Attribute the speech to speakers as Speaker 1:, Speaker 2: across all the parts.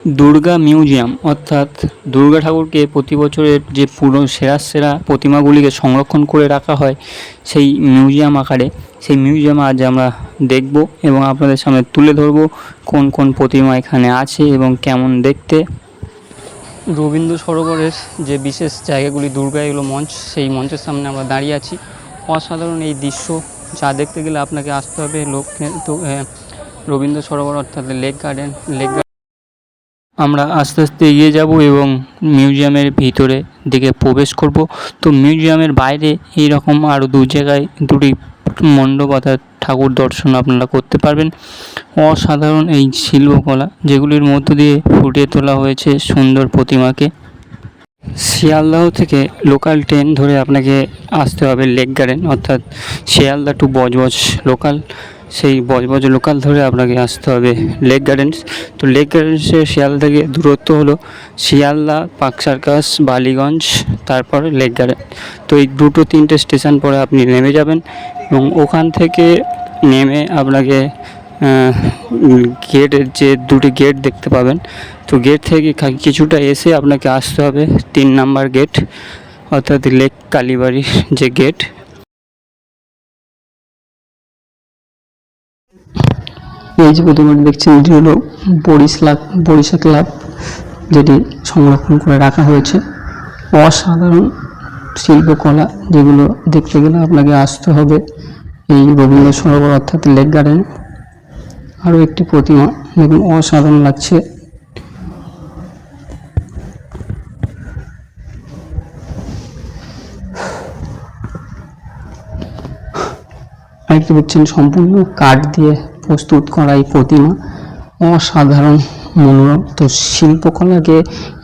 Speaker 1: Durga museum অর্থাৎ দুর্গা ঠাকুরকে প্রতি বছরের যে সেরা প্রতিমাগুলিকে সংরক্ষণ করে রাখা হয় সেই মিউজিয়াম আকারে, সেই মিউজিয়াম আজ আমরা দেখব এবং আপনাদের সামনে তুলে ধরব কোন কোন প্রতিমা এখানে আছে এবং কেমন দেখতে। রবীন্দ্র সরোবরের যে বিশেষ জায়গাগুলি দুর্গা এগুলো মঞ্চ, সেই মঞ্চের সামনে আমরা দাঁড়িয়ে আছি। অসাধারণ এই দৃশ্য, যা দেখতে গেলে আপনাকে আসতে হবে রবীন্দ্র সরোবর অর্থাৎ লেক গার্ডেন। আমরা আস্তে আস্তে এগিয়ে যাব এবং মিউজিয়ামের ভিতরে দিকে প্রবেশ করব। তো মিউজিয়ামের বাইরে এই রকম আরও দু জায়গায় দুটি মণ্ডপ অর্থাৎ ঠাকুর দর্শন আপনারা করতে পারবেন। অসাধারণ এই শিল্পকলা, যেগুলির মধ্য দিয়ে ফুটিয়ে তোলা হয়েছে সুন্দর প্রতিমাকে। শিয়ালদহ থেকে লোকাল ট্রেন ধরে আপনাকে আসতে হবে লেক গার্ডেন, অর্থাৎ শিয়ালদা টু বজবজ লোকাল, সেই বজবজ লোকাল ধরে আপনাকে আসতে হবে লেক গার্ডেন্স। তো লেক গার্ডেন্সের শিয়ালদা থেকে দূরত্ব হলো শিয়ালদা, পার্ক সার্কাস, বালিগঞ্জ, তারপর লেক গার্ডেন। তো এই দুটো তিনটে স্টেশন পরে আপনি নেমে যাবেন এবং ওখান থেকে নেমে আপনাকে গেটের যে দুটি গেট দেখতে পাবেন, তো গেট থেকে কিছুটা এসে আপনাকে আসতে হবে 3 নাম্বার গেট, অর্থাৎ লেক কালীবাড়ির যে গেট। এই যে প্রতিমাটি দেখছেন, এটি হলো বরিশা ক্লাব, যেটি সংরক্ষণ করে রাখা হয়েছে। অসাধারণ শিল্পকলা, যেগুলো দেখতে গেলে আপনাকে আসতে হবে এই রবীন্দ্র সরোবর অর্থাৎ লেক গার্ডেন। আরও একটি প্রতিমা দেখুন, অসাধারণ লাগছে। আরেকটি দেখছেন সম্পূর্ণ কাঠ দিয়ে প্রস্তুত করা এই প্রতিমা, অসাধারণ মনোরম। তো শিল্পকলাকে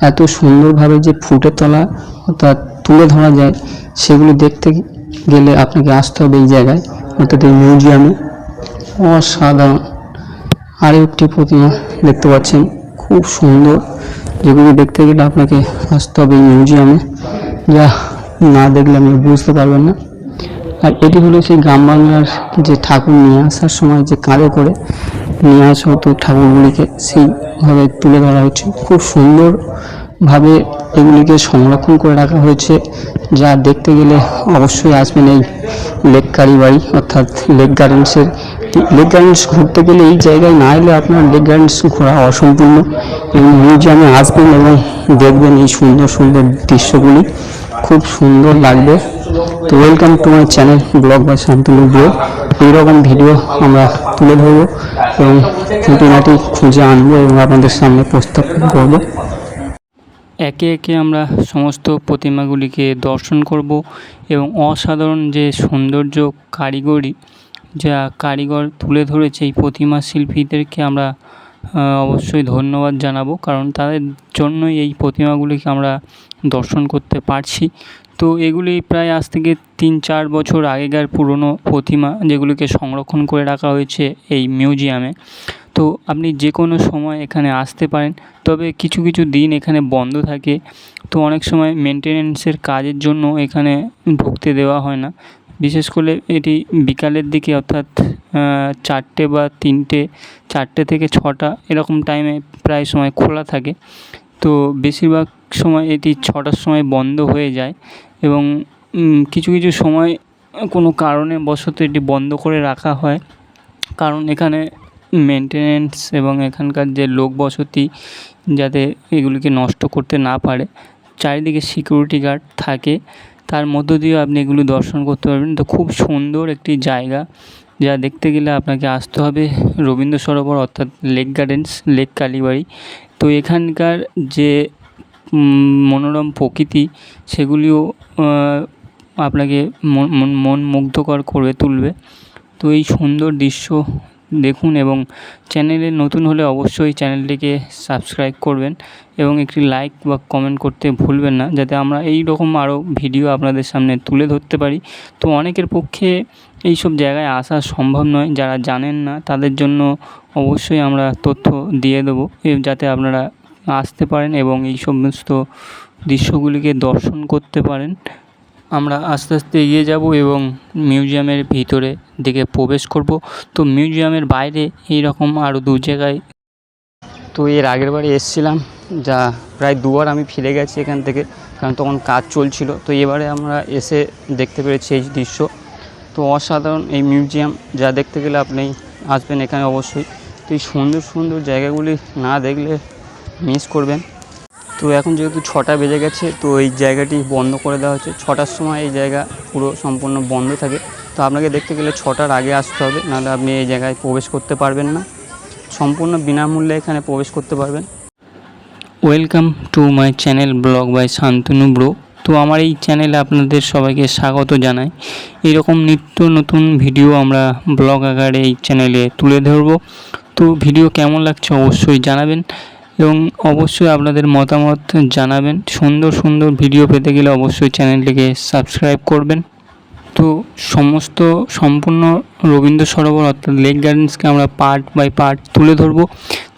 Speaker 1: এত সুন্দরভাবে যে ফুটে তোলা অর্থাৎ তুলে ধরা যায়, সেগুলো দেখতে গেলে আপনাকে আসতে হবে এই জায়গায় অর্থাৎ এই মিউজিয়ামে। অসাধারণ আরও একটি প্রতিমা দেখতে পাচ্ছেন, খুব সুন্দর, যেগুলো দেখতে গেলে আপনাকে আসতে হবে এই মিউজিয়ামে, যা না দেখলে আপনি বুঝতে পারবেন না। আর এটি হলো সেই গ্রাম বাংলার যে ঠাকুর নিয়ে আসার সময় যে কাঁধে করে নিয়ে আসা হতো ঠাকুরগুলিকে, সেইভাবে তুলে ধরা হচ্ছে। খুব সুন্দরভাবে এগুলিকে সংরক্ষণ করে রাখা হয়েছে, যা দেখতে গেলে অবশ্যই আসবেন এই লেক কালীবাড়ি অর্থাৎ লেক গার্ডেন্সের। লেক গার্ডেন্স ঘুরতে গেলে এই জায়গায় না এলে আপনার লেক গার্ডেন্স ঘোরা অসম্পূর্ণ, এবং মিউজিয়ামে আসবেন এবং দেখবেন এই সুন্দর সুন্দর দৃশ্যগুলি, খুব সুন্দর লাগবে। তো welcome to my channel blog by Shantanu blog. এইরকম ভিডিও আমরা তুলে ধরবো এবং খুঁটিনাটি খুঁজে আনবো এবং আপনাদের সামনে উপস্থাপন করবো। একে একে আমরা সমস্ত প্রতিমাগুলিকে দর্শন করব এবং অসাধারণ যে সৌন্দর্য কারিগরি, যা কারিগর তুলে ধরেছে এই প্রতিমা শিল্পীদেরকে আমরা অবশ্যই ধন্যবাদ জানাবো, কারণ তাদের জন্যই এই প্রতিমাগুলিকে আমরা দর্শন করতে পারছি। তো এগুলি প্রায় আজ থেকে 3-4 বছর আগেকার পুরনো প্রতিমা, যেগুলিকে সংরক্ষণ করে রাখা হয়েছে এই মিউজিয়ামে। তো আপনি যে কোনো সময় এখানে আসতে পারেন, তবে কিছু কিছু দিন এখানে বন্ধ থাকে। তো অনেক সময় মেনটেনেন্সের কাজের জন্য এখানে ঢুকতে দেওয়া হয় না। বিশেষ করে এটি বিকালের দিকে অর্থাৎ 4টে বা 3টে, 4টে থেকে 6টা এরকম টাইমে প্রায় সময় খোলা থাকে। তো বেশিরভাগ সময় এটি 6টার সময় বন্ধ হয়ে যায় এবং কিছু কিছু সময় কোনো কারণে বশত এটি বন্ধ করে রাখা হয়, কারণ এখানে মেনটেনেন্স এবং এখানকার যে লোক বসতি যাতে এগুলিকে নষ্ট করতে না পারে, চারিদিকে সিকিউরিটি গার্ড থাকে, তার মধ্য দিয়েও আপনি এগুলো দর্শন করতে পারবেন। তো খুব সুন্দর একটি জায়গা, যা দেখতে গেলে আপনাকে আসতে হবে রবীন্দ্র সরোবর অর্থাৎ লেক গার্ডেন্স, লেক কালীবাড়ি। তো এখানকার যে মনোরম প্রকৃতি, সেগুলিও আপনাকে মন মুগ্ধকর করে তুলবে। তো এই সুন্দর দৃশ্য দেখুন এবং চ্যানেলে নতুন হলে অবশ্যই চ্যানেলটিকে সাবস্ক্রাইব করবেন এবং একটি লাইক বা কমেন্ট করতে ভুলবেন না, যাতে আমরা এই রকম আরও ভিডিও আপনাদের সামনে তুলে ধরতে পারি। তো অনেকের পক্ষে এই সব জায়গায় আসা সম্ভব নয়, যারা জানেন না তাদের জন্য অবশ্যই আমরা তথ্য দিয়ে দেবো, যাতে আপনারা আসতে পারেন এবং এই সমস্ত দৃশ্যগুলিকে দর্শন করতে পারেন। আমরা আস্তে আস্তে এগিয়ে যাব এবং মিউজিয়ামের ভিতরে দিকে প্রবেশ করব। তো মিউজিয়ামের বাইরে এই রকম আরও দু জায়গায় তো এর আগের বারে এসেছিলাম, যা প্রায় দুবার আমি ফিরে গেছি এখান থেকে, কারণ তখন কাজ চলছিল। তো এবারে আমরা এসে দেখতে পেরেছি এই দৃশ্য। তো অসাধারণ এই মিউজিয়াম, যা দেখতে গেলে আপনি আসবেন এখানে অবশ্যই। তো এই সুন্দর সুন্দর জায়গাগুলি না দেখলে মিস করবেন। তো এখন যেহেতু 6টা বেজে গেছে, তো এই জায়গাটি বন্ধ করে দেওয়া হচ্ছে। 6টার সময় এই জায়গা পুরো সম্পূর্ণ বন্ধ থাকে। তো আপনাকে দেখতে গেলে 6টার আগে আসতে হবে, নাহলে আপনি এই জায়গায় প্রবেশ করতে পারবেন না। সম্পূর্ণ বিনামূল্যে এখানে প্রবেশ করতে পারবেন। Welcome to my channel blog by Shantanu bro. তো আমার এই চ্যানেলে আপনাদের সবাইকে স্বাগত জানাই। এরকম নিত্য নতুন ভিডিও আমরা ব্লগ আকারে এই চ্যানেলে তুলে ধরব। তো ভিডিও কেমন লাগছে অবশ্যই জানাবেন, এবং অবশ্যই আপনাদের মতামত জানাবেন। সুন্দর সুন্দর ভিডিও পেতে গেলে অবশ্যই চ্যানেলটিকে সাবস্ক্রাইব করবেন। তো সম্পূর্ণ রবীন্দ্র সরোবর অর্থাৎ লেক গার্ডেন্সকে আমরা পার্ট বাই পার্ট তুলে ধরবো।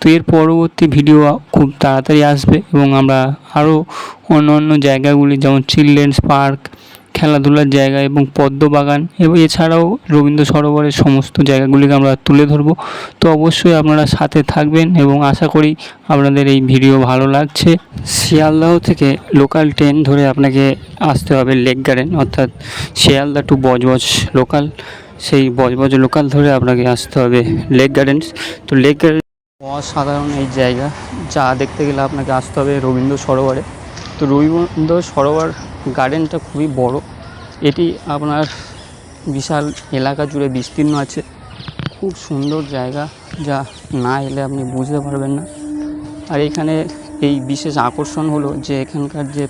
Speaker 1: তো এর পরবর্তী ভিডিও খুব তাড়াতাড়ি আসবে, এবং আমরা আরও অন্য জায়গাগুলি যেমন চিলড্রেন্স পার্ক, খেলাধুলার জায়গা এবং পদ্ম বাগান, এবং এছাড়াও রবীন্দ্র সরোবরের সমস্ত জায়গাগুলিকে আমরা তুলে ধরবো। তো অবশ্যই আপনারা সাথে থাকবেন, এবং আশা করি আপনাদের এই ভিডিও ভালো লাগছে। শিয়ালদহ থেকে লোকাল ট্রেন ধরে আপনাকে আসতে হবে লেক গার্ডেন, অর্থাৎ শিয়ালদা টু বজবজ লোকাল, সেই বজবজ লোকাল ধরে আপনাকে আসতে হবে লেক গার্ডেন্স। তো লেক গার্ডেন অসাধারণ এই জায়গা, যা দেখতে গেলে আপনাকে আসতে হবে রবীন্দ্র সরোবরে। তো রবীন্দ্র সরোবর গার্ডেনটা খুবই বড়, এটি আপনার বিশাল এলাকা জুড়ে বিস্তীর্ণ আছে। খুব সুন্দর জায়গা, যা না এলে আপনি বুঝতে পারবেন না। আর এখানে এই বিশেষ আকর্ষণ হলো যে এখানকার যে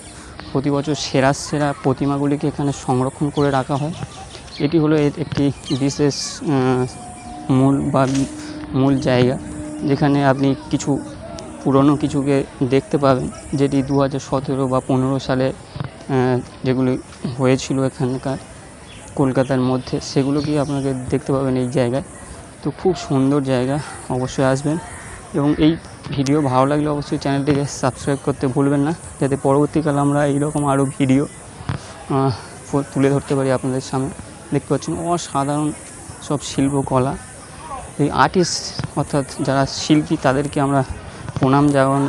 Speaker 1: প্রতি বছর সেরা প্রতিমাগুলিকে এখানে সংরক্ষণ করে রাখা হয়। এটি হলো একটি বিশেষ মূল জায়গা, যেখানে আপনি কিছু পুরনো কিছুকে দেখতে পাবেন, যেটি 2017 বা 15 সালে যেগুলি হয়েছিল এখানকার কলকাতার মধ্যে, সেগুলোকেই আপনাকে দেখতে পাবেন এই জায়গায়। তো খুব সুন্দর জায়গা, অবশ্যই আসবেন। এবং এই ভিডিও ভালো লাগলে অবশ্যই চ্যানেলটিকে সাবস্ক্রাইব করতে ভুলবেন না, যাতে পরবর্তীকালে আমরা এইরকম আরও ভিডিও তুলে ধরতে পারি আপনাদের সামনে। দেখতে পাচ্ছেন অসাধারণ সব শিল্পকলা, এই আর্টিস্ট অর্থাৎ যারা শিল্পী, তাদেরকে আমরা প্রণাম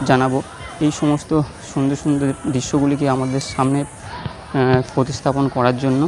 Speaker 1: জানাবো। এই সমস্ত সুন্দর সুন্দর দৃশ্যগুলিকে আমাদের সামনে প্রতিস্থাপন করার জন্য।